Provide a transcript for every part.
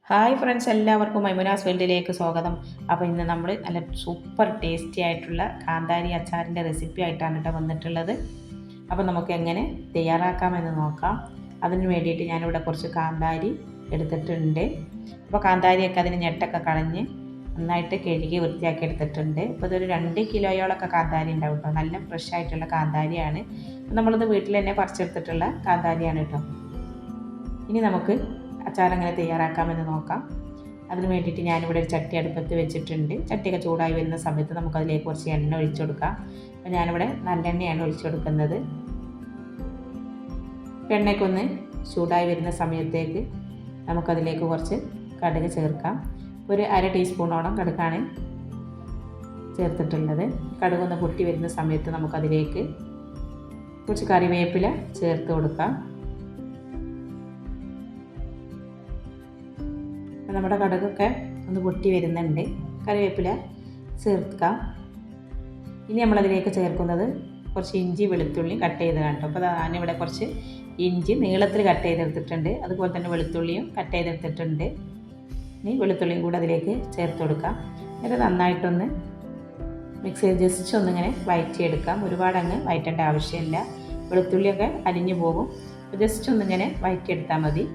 Hi friends, എല്ലാവർക്കും മൈമുനാസ് വേൾഡിലേക്ക് സ്വാഗതം. അപ്പോൾ ഇന്ന് നമ്മൾ നല്ല സൂപ്പർ ടേസ്റ്റി ആയിട്ടുള്ള കാന്താരി അച്ചാറിൻ്റെ റെസിപ്പി ആയിട്ടാണ് കേട്ടോ വന്നിട്ടുള്ളത്. അപ്പോൾ നമുക്ക് എങ്ങനെ തയ്യാറാക്കാമെന്ന് നോക്കാം. അതിന് വേണ്ടിയിട്ട് ഞാനിവിടെ കുറച്ച് കാന്താരി എടുത്തിട്ടുണ്ട്. അപ്പോൾ കാന്താരിയൊക്കെ അതിന് ഞെട്ടൊക്കെ കളഞ്ഞ് നന്നായിട്ട് കഴുകി വൃത്തിയാക്കി എടുത്തിട്ടുണ്ട്. അപ്പോൾ ഇതൊരു 2 കിലോയോളൊക്കെ കാന്താരി ഉണ്ടാവും കേട്ടോ. നല്ല ഫ്രഷ് ആയിട്ടുള്ള കാന്താരിയാണ്. നമ്മളിത് വീട്ടിൽ തന്നെ പറിച്ചെടുത്തിട്ടുള്ള കാന്താരിയാണ് കേട്ടോ. ഇനി നമുക്ക് അച്ചാർ എങ്ങനെ തയ്യാറാക്കാമെന്ന് നോക്കാം. അതിന് വേണ്ടിയിട്ട് ഞാനിവിടെ ഒരു ചട്ടി അടുപ്പത്ത് വെച്ചിട്ടുണ്ട്. ചട്ടിയൊക്കെ ചൂടായി വരുന്ന സമയത്ത് നമുക്കതിലേക്ക് കുറച്ച് എണ്ണ ഒഴിച്ചു കൊടുക്കാം. അപ്പോൾ ഞാനിവിടെ നല്ലെണ്ണയാണ് ഒഴിച്ചു കൊടുക്കുന്നത്. എണ്ണയ്ക്കൊന്ന് ചൂടായി വരുന്ന സമയത്തേക്ക് നമുക്കതിലേക്ക് കുറച്ച് കടുക് ചേർക്കാം. ഒരു 1/2 ടീസ്പൂണോളം കടുകാണ് ചേർത്തിട്ടുള്ളത്. കടുകൊന്ന് പൊട്ടി വരുന്ന സമയത്ത് നമുക്കതിലേക്ക് കുറച്ച് കറിവേപ്പില ചേർത്ത് കൊടുക്കാം. നമ്മുടെ കടുകൊക്കെ ഒന്ന് പൊട്ടി വരുന്നുണ്ട്. കറിവേപ്പില ചേർക്കാം. ഇനി നമ്മളതിലേക്ക് ചേർക്കുന്നത് കുറച്ച് ഇഞ്ചി വെളുത്തുള്ളി കട്ട് ചെയ്ത് കേട്ടോ. അപ്പോൾ ഞാനിവിടെ കുറച്ച് ഇഞ്ചി നീളത്തിൽ കട്ട് ചെയ്തെടുത്തിട്ടുണ്ട്. അതുപോലെ തന്നെ വെളുത്തുള്ളിയും കട്ട് ചെയ്തെടുത്തിട്ടുണ്ട്. ഇനി വെളുത്തുള്ളിയും കൂടെ അതിലേക്ക് ചേർത്ത് കൊടുക്കാം. എന്നിട്ട് നന്നായിട്ടൊന്ന് മിക്സ് ചെയ്ത് ജസ്റ്റ് ഒന്നിങ്ങനെ വഴറ്റിയെടുക്കാം. ഒരുപാട് അങ്ങ് വഴറ്റേണ്ട ആവശ്യമില്ല. വെളുത്തുള്ളിയൊക്കെ അലിഞ്ഞു പോകും. ജസ്റ്റ് ഒന്നിങ്ങനെ വഴറ്റിയെടുത്താൽ മതി.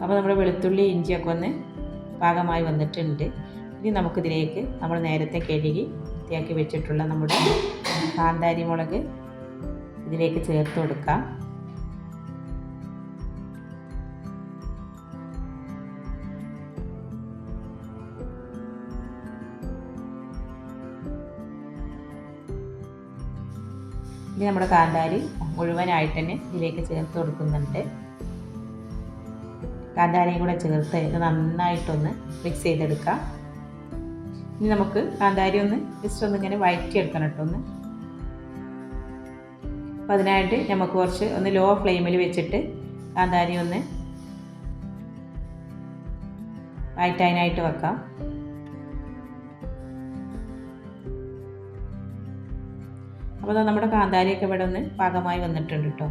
അപ്പോൾ നമ്മുടെ വെളുത്തുള്ളി ഇഞ്ചിയൊക്കെ ഒന്ന് പാകമായി വന്നിട്ടുണ്ട്. ഇനി നമുക്കിതിലേക്ക് നമ്മൾ നേരത്തെ കഴുകി വൃത്തിയാക്കി വെച്ചിട്ടുള്ള നമ്മുടെ കാന്താരി മുളക് ഇതിലേക്ക് ചേർത്ത് കൊടുക്കാം. ഇനി നമ്മുടെ കാന്താരി മുഴുവനായിട്ട് തന്നെ ഇതിലേക്ക് ചേർത്ത് കൊടുക്കുന്നുണ്ട്. കാന്താരിയും കൂടെ ചേർത്ത് ഇത് നന്നായിട്ടൊന്ന് മിക്സ് ചെയ്തെടുക്കാം. ഇനി നമുക്ക് കാന്താരി ഒന്ന് ജസ്റ്റ് ഒന്നിങ്ങനെ വഴറ്റിയെടുക്കണം കേട്ടോ ഒന്ന്. അപ്പോൾ അതിനായിട്ട് നമുക്ക് കുറച്ച് ഒന്ന് ലോ ഫ്ലെയിമിൽ വെച്ചിട്ട് കാന്താരി ഒന്ന് വഴറ്റാനായിട്ട് വെക്കാം. അപ്പോൾ നമ്മുടെ കാന്താരിയൊക്കെ ഇവിടെ ഒന്ന് പാകമായി വന്നിട്ടുണ്ട് കേട്ടോ.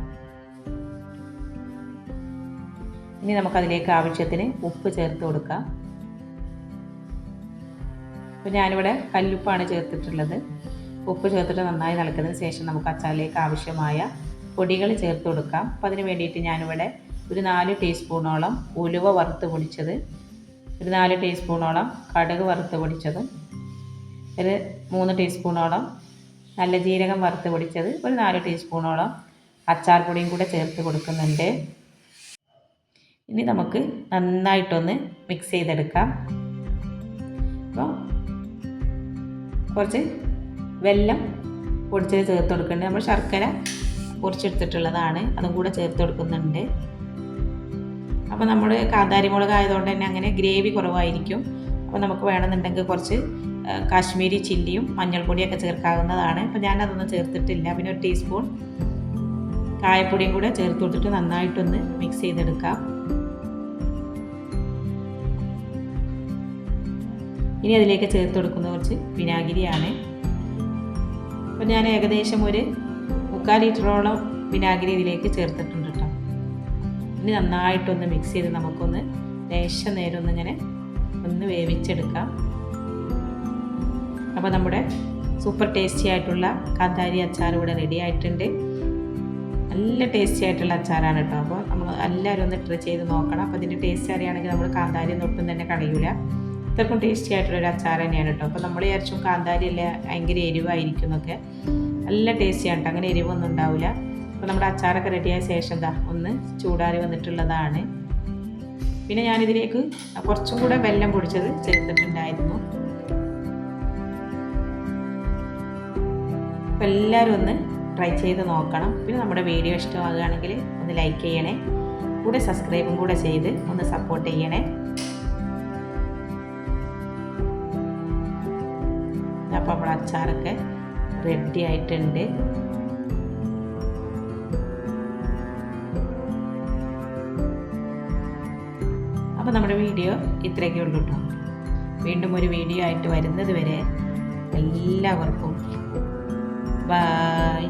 ഇനി നമുക്കതിലേക്ക് ആവശ്യത്തിന് ഉപ്പ് ചേർത്ത് കൊടുക്കാം. അപ്പോൾ ഞാനിവിടെ കല്ലുപ്പാണ് ചേർത്തിട്ടുള്ളത്. ഉപ്പ് ചേർത്തിട്ട് നന്നായി ഇളക്കിയതിന് ശേഷം നമുക്ക് അച്ചാറിലേക്ക് ആവശ്യമായ പൊടികൾ ചേർത്ത് കൊടുക്കാം. അപ്പോൾ അതിന് വേണ്ടിയിട്ട് ഞാനിവിടെ ഒരു 4 ടീസ്പൂണോളം ഉലുവ വറുത്ത് പൊടിച്ചത്, ഒരു 4 ടീസ്പൂണോളം കടുക് വറുത്ത് പൊടിച്ചതും, ഒരു 3 ടീസ്പൂണോളം നല്ല ജീരകം വറുത്ത് പൊടിച്ചത്, ഒരു 4 ടീസ്പൂണോളം അച്ചാർ പൊടിയും കൂടെ ചേർത്ത് കൊടുക്കുന്നുണ്ട്. ഇനി നമുക്ക് നന്നായിട്ടൊന്ന് മിക്സ് ചെയ്തെടുക്കാം. അപ്പോൾ കുറച്ച് വെല്ലം പൊടിച്ചത് ചേർത്ത് കൊടുക്കുന്നുണ്ട്. നമ്മൾ ശർക്കര പൊടിച്ചെടുത്തിട്ടുള്ളതാണ്, അതും കൂടെ ചേർത്ത് കൊടുക്കുന്നുണ്ട്. അപ്പോൾ നമ്മൾ കാന്താരി മുളക് ആയതുകൊണ്ട് തന്നെ അങ്ങനെ ഗ്രേവി കുറവായിരിക്കും. അപ്പോൾ നമുക്ക് വേണമെന്നുണ്ടെങ്കിൽ കുറച്ച് കാശ്മീരി ചില്ലിയും മഞ്ഞൾപ്പൊടിയൊക്കെ ചേർക്കാവുന്നതാണ്. അപ്പോൾ ഞാനതൊന്നും ചേർത്തിട്ടില്ല. പിന്നെ ഒരു ടീസ്പൂൺ കായപ്പൊടിയും കൂടെ ചേർത്ത് കൊടുത്തിട്ട് നന്നായിട്ടൊന്ന് മിക്സ് ചെയ്തെടുക്കാം. ഇനി അതിലേക്ക് ചേർത്ത് കൊടുക്കുന്ന കുറച്ച് വിനാഗിരിയാണ്. അപ്പോൾ ഞാൻ ഏകദേശം ഒരു 3/4 ലിറ്ററോളം വിനാഗിരി ഇതിലേക്ക് ചേർത്തിട്ടുണ്ട് കേട്ടോ. ഇനി നന്നായിട്ടൊന്ന് മിക്സ് ചെയ്ത് നമുക്കൊന്ന് ലേശം നേരം ഒന്നിങ്ങനെ ഒന്ന് വേവിച്ചെടുക്കാം. അപ്പോൾ നമ്മുടെ സൂപ്പർ ടേസ്റ്റി ആയിട്ടുള്ള കാന്താരി അച്ചാർ ഇവിടെ റെഡി ആയിട്ടുണ്ട്. നല്ല ടേസ്റ്റി ആയിട്ടുള്ള അച്ചാറാണ് കേട്ടോ. അപ്പോൾ നമ്മൾ എല്ലാവരും ഒന്ന് ട്രൈ ചെയ്ത് നോക്കണം. അപ്പോൾ ഇതിൻ്റെ ടേസ്റ്റ് അറിയുകയാണെങ്കിൽ നമ്മൾ കാന്താരി ഒട്ടും തന്നെ കളയൂല. ഇത്രക്കും ടേസ്റ്റി ആയിട്ടുള്ളൊരു അച്ചാർ തന്നെയാണ് കേട്ടോ. അപ്പോൾ നമ്മൾ വിചാരിച്ചും കാന്താരി അല്ല ഭയങ്കര എരിവായിരിക്കും എന്നൊക്കെ. നല്ല ടേസ്റ്റിയാണ് കേട്ടോ, അങ്ങനെ എരിവൊന്നും ഉണ്ടാവില്ല. അപ്പോൾ നമ്മുടെ അച്ചാറൊക്കെ റെഡിയായ ശേഷം ഒന്ന് ചൂടാറി വന്നിട്ടുള്ളതാണ്. പിന്നെ ഞാനിതിലേക്ക് കുറച്ചും കൂടെ വെല്ലം പൊടിച്ചത് ചേർത്തിട്ടുണ്ടായിരുന്നു. അപ്പോൾ എല്ലാവരും ഒന്ന് ട്രൈ ചെയ്ത് നോക്കണം. പിന്നെ നമ്മുടെ വീഡിയോ ഇഷ്ടമാകുകയാണെങ്കിൽ ഒന്ന് ലൈക്ക് ചെയ്യണേ, കൂടെ സബ്സ്ക്രൈബും കൂടെ ചെയ്ത് ഒന്ന് സപ്പോർട്ട് ചെയ്യണേ. അപ്പോൾ നമ്മുടെ അച്ചാറൊക്കെ റെഡി ആയിട്ടുണ്ട്. അപ്പോൾ നമ്മുടെ വീഡിയോ ഇത്രയൊക്കെ ഉള്ളൂ കേട്ടോ. വീണ്ടും ഒരു വീഡിയോ ആയിട്ട് വരുന്നത് വരെ എല്ലാവർക്കും ബൈ.